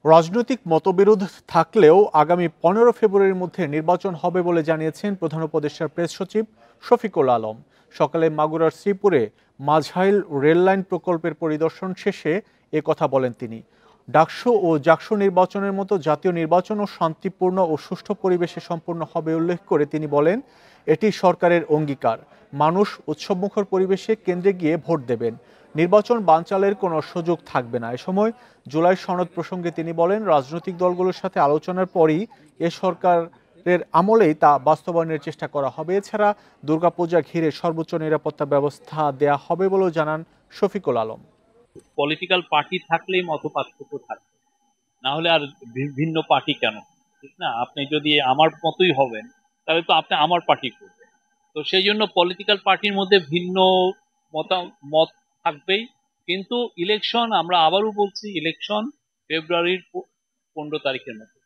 রাজনৈতিক মতবিরোধ থাকলেও আগামী 15 ফেব্রুয়ারির মধ্যে নির্বাচন হবে বলে জানিয়েছেন প্রধান উপদেষ্টার প্রেস সচিব শফিকুল আলম। সকালে মাগুরার শ্রীপুরে মাঝাইল রেললাইন প্রকল্পের পরিদর্শন শেষে এ কথা বলেন তিনি। ডাকসু ও জাকসু নির্বাচনের মতো জাতীয় নির্বাচনও শান্তিপূর্ণ ও সুষ্ঠু পরিবেশে সম্পন্ন হবে উল্লেখ করে তিনি বলেন, এটি সরকারের অঙ্গীকার। মানুষ উৎসবমুখর পরিবেশে কেন্দ্রে গিয়ে ভোট দেবেন। নির্বাচন বানচালের কোনো সুযোগ থাকবে না। এ সময় জুলাই সনদ প্রসঙ্গে তিনি বলেন, রাজনৈতিক দলগুলোর সাথে আলোচনার পরই এ সরকারের আমলেই তা বাস্তবায়নের চেষ্টা করা হবে। এছাড়া দুর্গাপূজা ঘিরে সর্বোচ্চ নিরাপত্তা ব্যবস্থা দেয়া হবে বলেও জানান শফিকুল আলম। পলিটিক্যাল পার্টি থাকলেই মত পার্থক্য থাকবে, না হলে আর ভিন্ন পার্টি কেন? ঠিক না? আপনি যদি আমার মতোই হবেন তাহলে তো আপনি আমার পার্টি করবেন। তো সেই জন্য পলিটিক্যাল পার্টির মধ্যে ভিন্ন মত থাকবেই। কিন্তু ইলেকশন, আমরা আবারও বলছি, ইলেকশন ফেব্রুয়ারির 15 তারিখের মধ্যে।